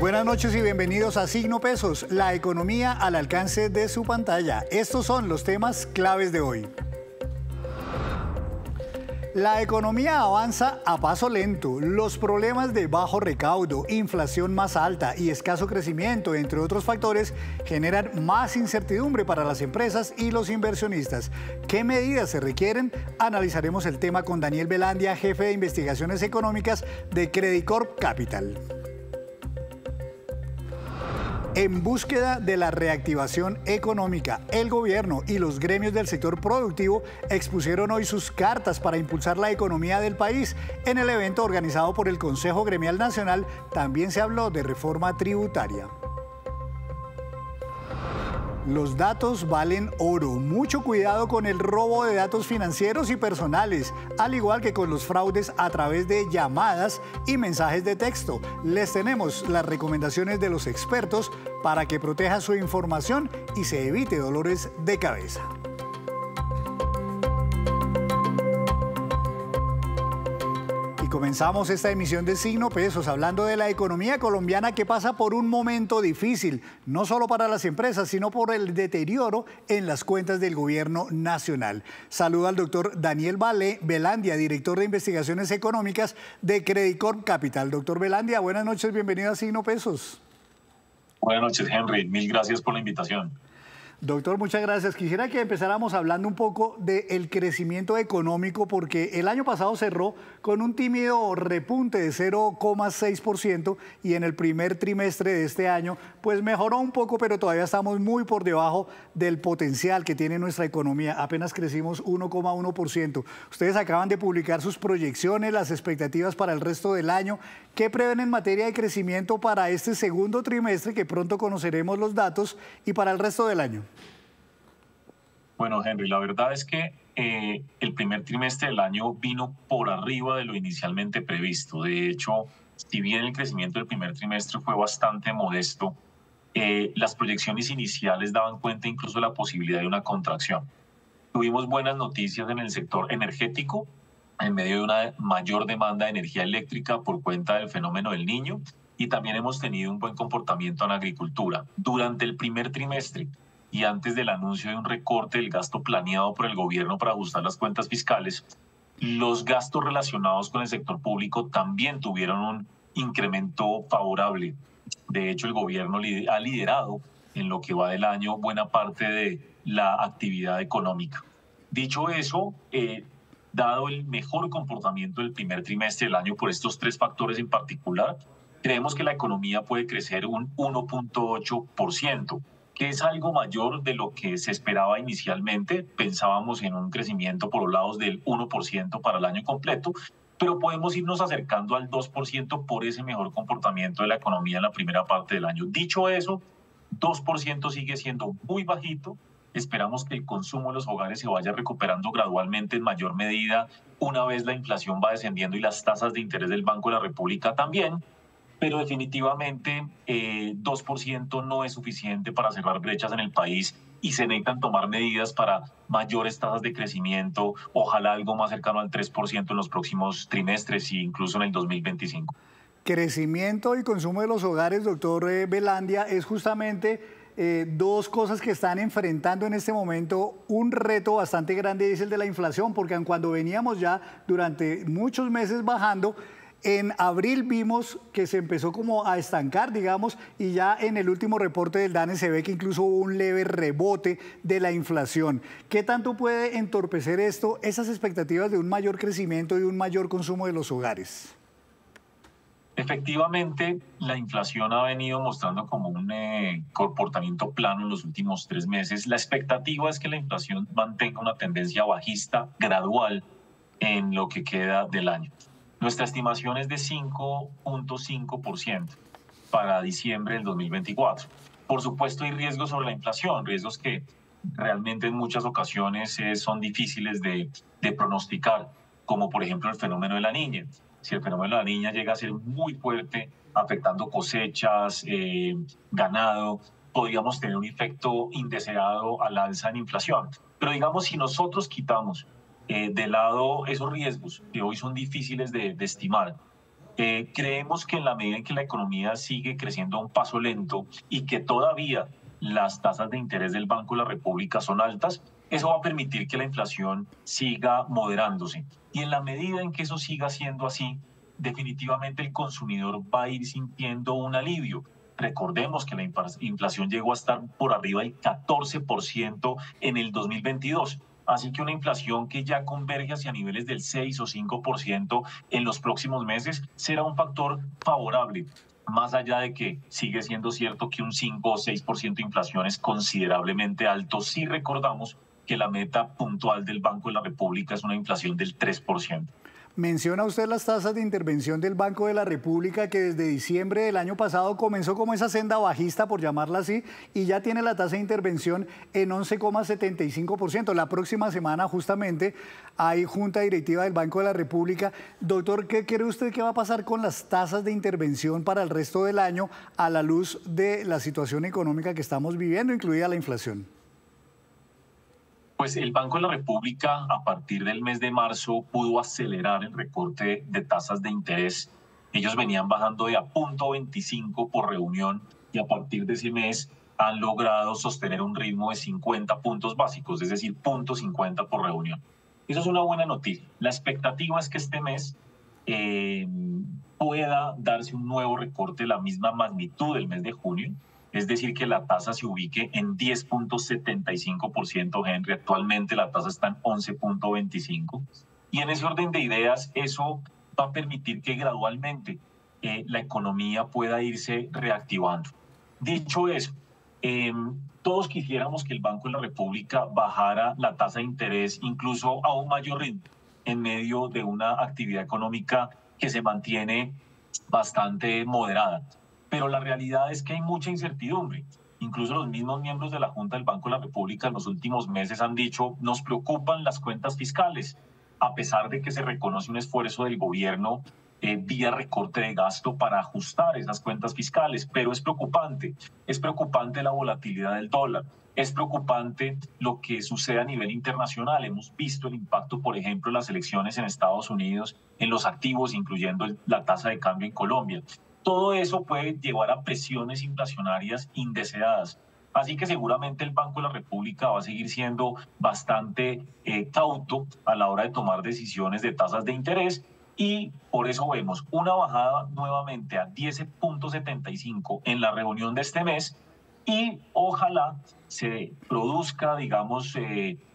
buenas noches y bienvenidos a Signo Pesos, la economía al alcance de su pantalla. Estos son los temas claves de hoy. La economía avanza a paso lento. Los problemas de bajo recaudo, inflación más alta y escaso crecimiento, entre otros factores, generan más incertidumbre para las empresas y los inversionistas. ¿Qué medidas se requieren? Analizaremos el tema con Daniel Velandia, jefe de investigaciones económicas de Credicorp Capital. En búsqueda de la reactivación económica, el gobierno y los gremios del sector productivo expusieron hoy sus cartas para impulsar la economía del país. En el evento organizado por el Consejo Gremial Nacional también se habló de reforma tributaria. Los datos valen oro. Mucho cuidado con el robo de datos financieros y personales, al igual que con los fraudes a través de llamadas y mensajes de texto. Les tenemos las recomendaciones de los expertos para que proteja su información y se evite dolores de cabeza. Comenzamos esta emisión de Signo Pesos hablando de la economía colombiana que pasa por un momento difícil, no solo para las empresas, sino por el deterioro en las cuentas del gobierno nacional. Saludo al doctor Daniel Velandia, director de investigaciones económicas de Credicorp Capital. Doctor Velandia, buenas noches, bienvenido a Signo Pesos. Buenas noches, Henry. Mil gracias por la invitación. Doctor, muchas gracias. Quisiera que empezáramos hablando un poco del crecimiento económico, porque el año pasado cerró con un tímido repunte de 0,6% y en el primer trimestre de este año pues mejoró un poco, pero todavía estamos muy por debajo del potencial que tiene nuestra economía. Apenas crecimos 1,1%. Ustedes acaban de publicar sus proyecciones, las expectativas para el resto del año. ¿Qué prevén en materia de crecimiento para este segundo trimestre, que pronto conoceremos los datos, y para el resto del año? Bueno, Henry, la verdad es que el primer trimestre del año vino por arriba de lo inicialmente previsto. De hecho, si bien el crecimiento del primer trimestre fue bastante modesto, las proyecciones iniciales daban cuenta incluso de la posibilidad de una contracción. Tuvimos buenas noticias en el sector energético, en medio de una mayor demanda de energía eléctrica por cuenta del fenómeno del Niño, y también hemos tenido un buen comportamiento en la agricultura. Durante el primer trimestre y antes del anuncio de un recorte del gasto planeado por el gobierno para ajustar las cuentas fiscales, los gastos relacionados con el sector público también tuvieron un incremento favorable. De hecho, el gobierno ha liderado en lo que va del año buena parte de la actividad económica. Dicho eso, dado el mejor comportamiento del primer trimestre del año por estos tres factores en particular, creemos que la economía puede crecer un 1,8%, que es algo mayor de lo que se esperaba inicialmente. Pensábamos en un crecimiento por los lados del 1% para el año completo, pero podemos irnos acercando al 2% por ese mejor comportamiento de la economía en la primera parte del año. Dicho eso, 2% sigue siendo muy bajito. Esperamos que el consumo de los hogares se vaya recuperando gradualmente en mayor medida una vez la inflación va descendiendo y las tasas de interés del Banco de la República también. Pero definitivamente 2% no es suficiente para cerrar brechas en el país y se necesitan tomar medidas para mayores tasas de crecimiento, ojalá algo más cercano al 3% en los próximos trimestres e incluso en el 2025. Crecimiento y consumo de los hogares, doctor Velandia, es justamente dos cosas que están enfrentando en este momento un reto bastante grande, es el de la inflación, porque aun cuando veníamos ya durante muchos meses bajando, en abril vimos que se empezó como a estancar, digamos, y ya en el último reporte del DANE se ve que incluso hubo un leve rebote de la inflación. ¿Qué tanto puede entorpecer esto, esas expectativas de un mayor crecimiento y un mayor consumo de los hogares? Efectivamente, la inflación ha venido mostrando como un comportamiento plano en los últimos 3 meses. La expectativa es que la inflación mantenga una tendencia bajista gradual en lo que queda del año. Nuestra estimación es de 5,5% para diciembre del 2024. Por supuesto, hay riesgos sobre la inflación, riesgos que realmente en muchas ocasiones son difíciles de pronosticar, como por ejemplo el fenómeno de la Niña. Si el fenómeno de la Niña llega a ser muy fuerte, afectando cosechas, ganado, podríamos tener un efecto indeseado al alza en inflación. Pero digamos, si nosotros quitamos de lado esos riesgos que hoy son difíciles de estimar, Creemos que en la medida en que la economía sigue creciendo a un paso lento y que todavía las tasas de interés del Banco de la República son altas, eso va a permitir que la inflación siga moderándose. Y en la medida en que eso siga siendo así, definitivamente el consumidor va a ir sintiendo un alivio. Recordemos que la inflación llegó a estar por arriba del 14% en el 2022. Así que una inflación que ya converge hacia niveles del 6 o 5% en los próximos meses será un factor favorable. Más allá de que sigue siendo cierto que un 5 o 6% de inflación es considerablemente alto, si recordamos que la meta puntual del Banco de la República es una inflación del 3%. Menciona usted las tasas de intervención del Banco de la República, que desde diciembre del año pasado comenzó como esa senda bajista, por llamarla así, y ya tiene la tasa de intervención en 11,75%. La próxima semana justamente hay junta directiva del Banco de la República. Doctor, ¿qué cree usted que va a pasar con las tasas de intervención para el resto del año a la luz de la situación económica que estamos viviendo, incluida la inflación? Pues el Banco de la República, a partir del mes de marzo, pudo acelerar el recorte de tasas de interés. Ellos venían bajando de a 0,25 por reunión y a partir de ese mes han logrado sostener un ritmo de 50 puntos básicos, es decir, 0,50 por reunión. Eso es una buena noticia. La expectativa es que este mes pueda darse un nuevo recorte de la misma magnitud del mes de junio. Es decir, que la tasa se ubique en 10,75%, Henry. Actualmente la tasa está en 11,25%. Y en ese orden de ideas, eso va a permitir que gradualmente la economía pueda irse reactivando. Dicho eso, todos quisiéramos que el Banco de la República bajara la tasa de interés incluso a un mayor ritmo en medio de una actividad económica que se mantiene bastante moderada. Pero la realidad es que hay mucha incertidumbre. Incluso los mismos miembros de la Junta del Banco de la República en los últimos meses han dicho, nos preocupan las cuentas fiscales, a pesar de que se reconoce un esfuerzo del gobierno vía recorte de gasto para ajustar esas cuentas fiscales, pero es preocupante la volatilidad del dólar, es preocupante lo que sucede a nivel internacional. Hemos visto el impacto, por ejemplo, en las elecciones en Estados Unidos, en los activos, incluyendo la tasa de cambio en Colombia. Todo eso puede llevar a presiones inflacionarias indeseadas. Así que seguramente el Banco de la República va a seguir siendo bastante cauto a la hora de tomar decisiones de tasas de interés y por eso vemos una bajada nuevamente a 10,75 en la reunión de este mes y ojalá se produzca, digamos,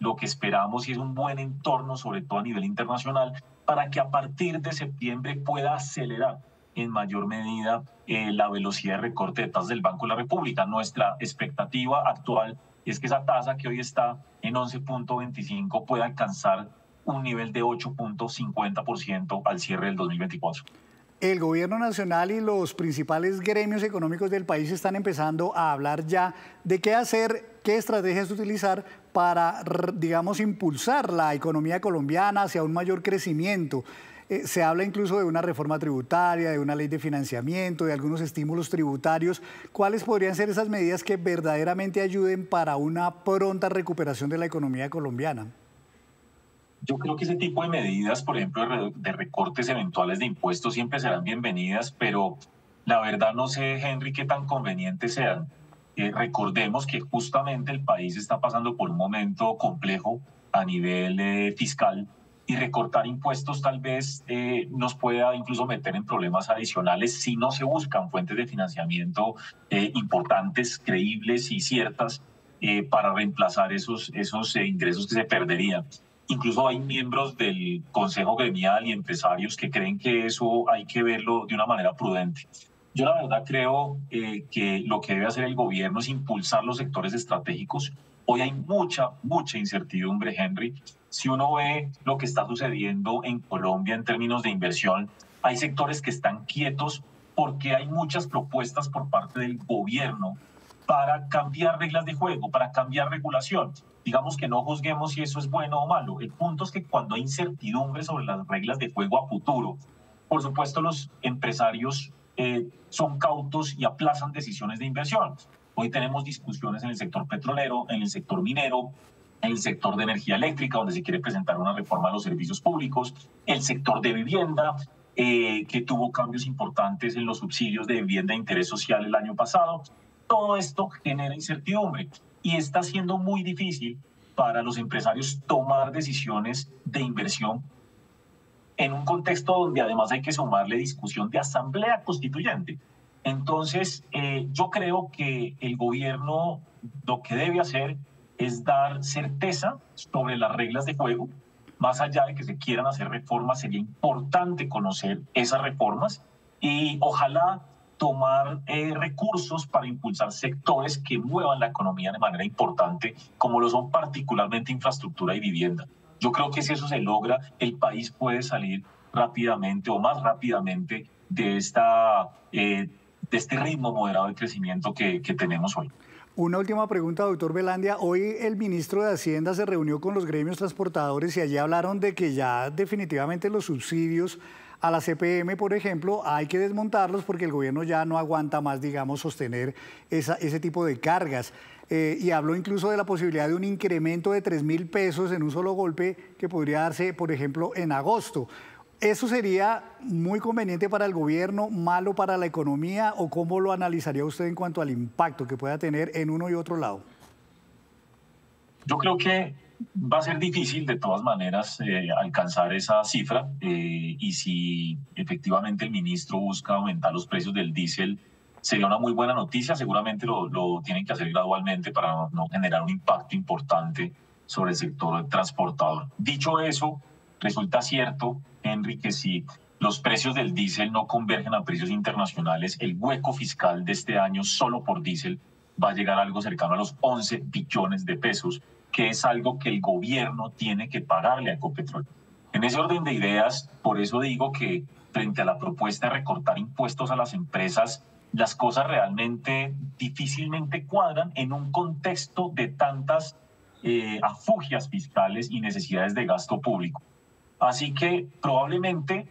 lo que esperamos y es un buen entorno, sobre todo a nivel internacional, para que a partir de septiembre pueda acelerar en mayor medida la velocidad de recorte de tasas del Banco de la República. Nuestra expectativa actual es que esa tasa que hoy está en 11,25 pueda alcanzar un nivel de 8,50% al cierre del 2024. El gobierno nacional y los principales gremios económicos del país están empezando a hablar ya de qué hacer, qué estrategias utilizar para, digamos, impulsar la economía colombiana hacia un mayor crecimiento. Se habla incluso de una reforma tributaria, de una ley de financiamiento, de algunos estímulos tributarios. ¿Cuáles podrían ser esas medidas que verdaderamente ayuden para una pronta recuperación de la economía colombiana? Yo creo que ese tipo de medidas, por ejemplo, de recortes eventuales de impuestos siempre serán bienvenidas, pero la verdad no sé, Henry, qué tan convenientes sean. Recordemos que justamente el país está pasando por un momento complejo a nivel fiscal y recortar impuestos tal vez nos pueda incluso meter en problemas adicionales si no se buscan fuentes de financiamiento importantes, creíbles y ciertas para reemplazar esos ingresos que se perderían. Incluso hay miembros del Consejo Gremial y empresarios que creen que eso hay que verlo de una manera prudente. Yo la verdad creo que lo que debe hacer el gobierno es impulsar los sectores estratégicos. Hoy hay mucha incertidumbre, Henry. Si uno ve lo que está sucediendo en Colombia en términos de inversión, hay sectores que están quietos porque hay muchas propuestas por parte del gobierno para cambiar reglas de juego, para cambiar regulación. Digamos que no juzguemos si eso es bueno o malo. El punto es que cuando hay incertidumbre sobre las reglas de juego a futuro, por supuesto los empresarios son cautos y aplazan decisiones de inversión. Hoy tenemos discusiones en el sector petrolero, en el sector minero, en el sector de energía eléctrica, donde se quiere presentar una reforma a los servicios públicos, el sector de vivienda, que tuvo cambios importantes en los subsidios de vivienda de interés social el año pasado. Todo esto genera incertidumbre y está siendo muy difícil para los empresarios tomar decisiones de inversión en un contexto donde además hay que sumarle discusión de asamblea constituyente. Entonces, yo creo que el gobierno lo que debe hacer es dar certeza sobre las reglas de juego. Más allá de que se quieran hacer reformas, sería importante conocer esas reformas y ojalá tomar recursos para impulsar sectores que muevan la economía de manera importante, como lo son particularmente infraestructura y vivienda. Yo creo que si eso se logra, el país puede salir rápidamente o más rápidamente de este ritmo moderado de crecimiento que tenemos hoy. Una última pregunta, doctor Velandia. Hoy el ministro de Hacienda se reunió con los gremios transportadores y allí hablaron de que ya definitivamente los subsidios a la CPM, por ejemplo, hay que desmontarlos porque el gobierno ya no aguanta más, digamos, sostener ese tipo de cargas. Y habló incluso de la posibilidad de un incremento de 3.000 pesos en un solo golpe que podría darse, por ejemplo, en agosto. ¿Eso sería muy conveniente para el gobierno, malo para la economía, o cómo lo analizaría usted en cuanto al impacto que pueda tener en uno y otro lado? Yo creo que va a ser difícil de todas maneras alcanzar esa cifra y si efectivamente el ministro busca aumentar los precios del diésel, sería una muy buena noticia. Seguramente lo tienen que hacer gradualmente para no generar un impacto importante sobre el sector transportador. Dicho eso, resulta cierto, Henry, que si los precios del diésel no convergen a precios internacionales, el hueco fiscal de este año solo por diésel va a llegar a algo cercano a los 11 billones de pesos, que es algo que el gobierno tiene que pagarle a Ecopetrol. En ese orden de ideas, por eso digo que frente a la propuesta de recortar impuestos a las empresas, las cosas realmente difícilmente cuadran en un contexto de tantas afugias fiscales y necesidades de gasto público. Así que probablemente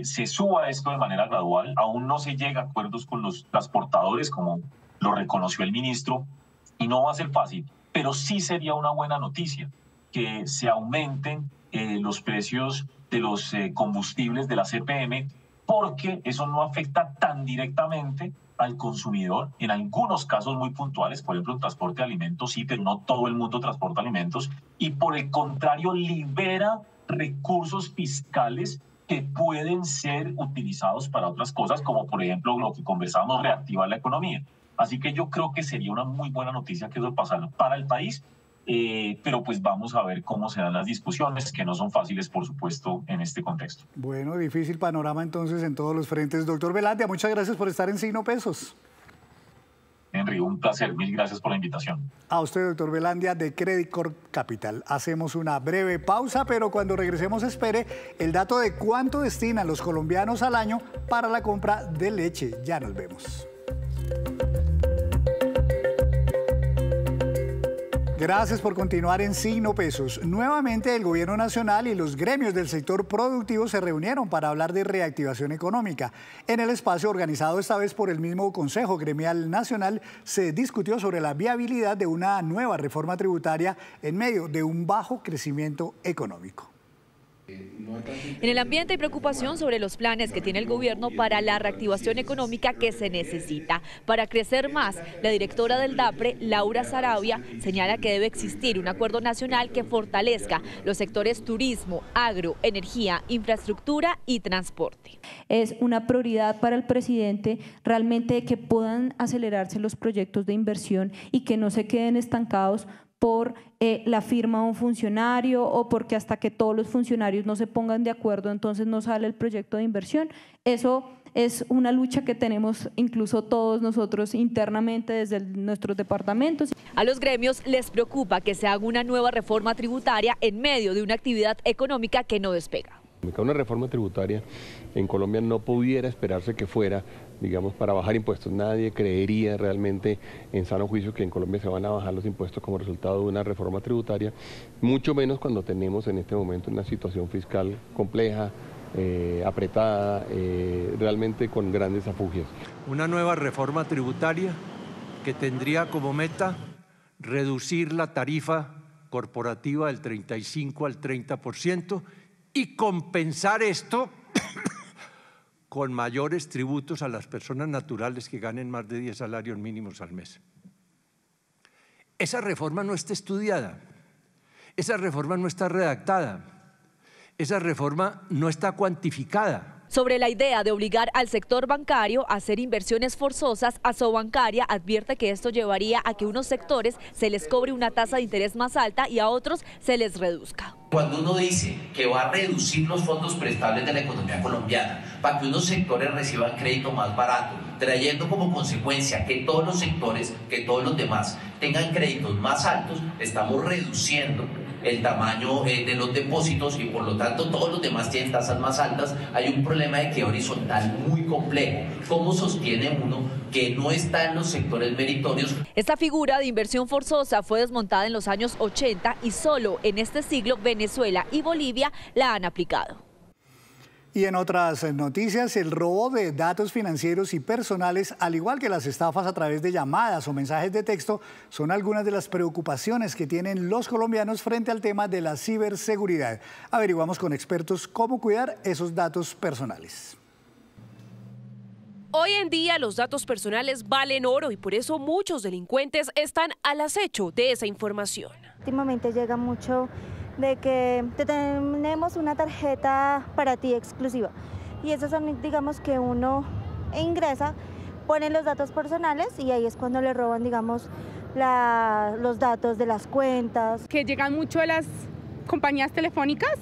se suba esto de manera gradual. Aún no se llega a acuerdos con los transportadores, como lo reconoció el ministro, y no va a ser fácil, pero sí sería una buena noticia que se aumenten los precios de los combustibles de la CPM, porque eso no afecta tan directamente al consumidor. En algunos casos muy puntuales, por ejemplo, el transporte de alimentos sí, pero no todo el mundo transporta alimentos, y por el contrario libera recursos fiscales que pueden ser utilizados para otras cosas, como por ejemplo lo que conversábamos, reactivar la economía. Así que yo creo que sería una muy buena noticia que eso pasara para el país, pero pues vamos a ver cómo se dan las discusiones, que no son fáciles, por supuesto, en este contexto. Bueno, difícil panorama entonces en todos los frentes. Doctor Velandia, muchas gracias por estar en Signo Pesos. Henry, un placer. Mil gracias por la invitación. A usted, doctor Velandia, de Credit Corp Capital. Hacemos una breve pausa, pero cuando regresemos espere el dato de cuánto destinan los colombianos al año para la compra de leche. Ya nos vemos. Gracias por continuar en Signo Pesos. Nuevamente el Gobierno Nacional y los gremios del sector productivo se reunieron para hablar de reactivación económica. En el espacio organizado esta vez por el mismo Consejo Gremial Nacional se discutió sobre la viabilidad de una nueva reforma tributaria en medio de un bajo crecimiento económico. En el ambiente hay preocupación sobre los planes que tiene el gobierno para la reactivación económica que se necesita. Para crecer más, la directora del DAPRE, Laura Saravia, señala que debe existir un acuerdo nacional que fortalezca los sectores turismo, agro, energía, infraestructura y transporte. Es una prioridad para el presidente realmente que puedan acelerarse los proyectos de inversión y que no se queden estancados por la firma de un funcionario o porque hasta que todos los funcionarios no se pongan de acuerdo, entonces no sale el proyecto de inversión. Eso es una lucha que tenemos incluso todos nosotros internamente desde nuestros departamentos. A los gremios les preocupa que se haga una nueva reforma tributaria en medio de una actividad económica que no despega. Una reforma tributaria en Colombia no pudiera esperarse que fuera, digamos, para bajar impuestos. Nadie creería realmente en sano juicio que en Colombia se van a bajar los impuestos como resultado de una reforma tributaria, mucho menos cuando tenemos en este momento una situación fiscal compleja, apretada, realmente con grandes afugias. Una nueva reforma tributaria que tendría como meta reducir la tarifa corporativa del 35 al 30%, y compensar esto con mayores tributos a las personas naturales que ganen más de 10 salarios mínimos al mes. Esa reforma no está estudiada, esa reforma no está redactada, esa reforma no está cuantificada. Sobre la idea de obligar al sector bancario a hacer inversiones forzosas, Asobancaria advierte que esto llevaría a que unos sectores se les cobre una tasa de interés más alta y a otros se les reduzca. Cuando uno dice que va a reducir los fondos prestables de la economía colombiana para que unos sectores reciban crédito más barato, trayendo como consecuencia que todos los sectores, que todos los demás tengan créditos más altos, estamos reduciendo el tamaño de los depósitos y por lo tanto todos los demás tienen tasas más altas. Hay un problema de equidad horizontal muy complejo. ¿Cómo sostiene uno que no está en los sectores meritorios? Esta figura de inversión forzosa fue desmontada en los años 80 y solo en este siglo Venezuela y Bolivia la han aplicado. Y en otras noticias, el robo de datos financieros y personales, al igual que las estafas a través de llamadas o mensajes de texto, son algunas de las preocupaciones que tienen los colombianos frente al tema de la ciberseguridad. Averiguamos con expertos cómo cuidar esos datos personales. Hoy en día los datos personales valen oro y por eso muchos delincuentes están al acecho de esa información. Últimamente llega mucho de que tenemos una tarjeta para ti exclusiva y esos son, digamos, que uno ingresa, pone los datos personales y ahí es cuando le roban, digamos, los datos de las cuentas. Que llegan mucho de las compañías telefónicas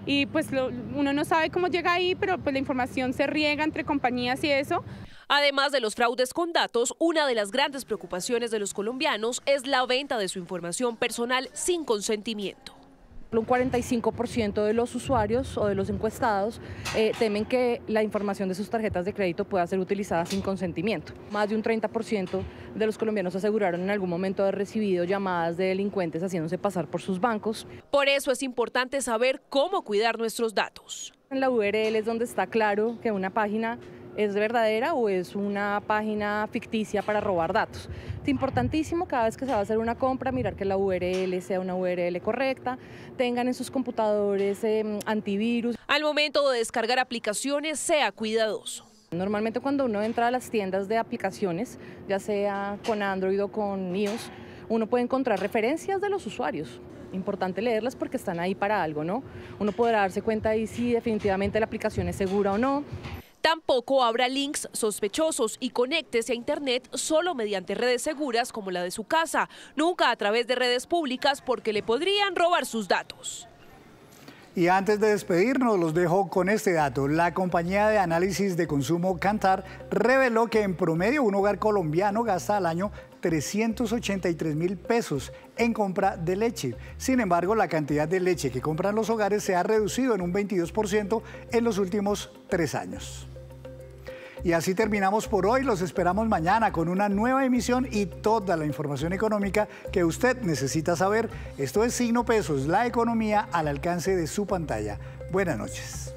y pues uno no sabe cómo llega ahí, pero pues la información se riega entre compañías y eso. Además de los fraudes con datos, una de las grandes preocupaciones de los colombianos es la venta de su información personal sin consentimiento. Un 45% de los usuarios o de los encuestados temen que la información de sus tarjetas de crédito pueda ser utilizada sin consentimiento. Más de un 30% de los colombianos aseguraron en algún momento haber recibido llamadas de delincuentes haciéndose pasar por sus bancos. Por eso es importante saber cómo cuidar nuestros datos. En la URL es donde está claro que una página es verdadera o es una página ficticia para robar datos. Es importantísimo cada vez que se va a hacer una compra mirar que la URL sea una URL correcta, tengan en sus computadores antivirus. Al momento de descargar aplicaciones, sea cuidadoso. Normalmente cuando uno entra a las tiendas de aplicaciones, ya sea con Android o con iOS, uno puede encontrar referencias de los usuarios. Importante leerlas porque están ahí para algo, ¿no? Uno podrá darse cuenta ahí si definitivamente la aplicación es segura o no. Tampoco abra links sospechosos y conéctese a Internet solo mediante redes seguras como la de su casa, nunca a través de redes públicas porque le podrían robar sus datos. Y antes de despedirnos, los dejo con este dato. La compañía de análisis de consumo Kantar reveló que en promedio un hogar colombiano gasta al año 383.000 pesos en compra de leche. Sin embargo, la cantidad de leche que compran los hogares se ha reducido en un 22% en los últimos 3 años. Y así terminamos por hoy. Los esperamos mañana con una nueva emisión y toda la información económica que usted necesita saber. Esto es Signo Pesos, la economía al alcance de su pantalla. Buenas noches.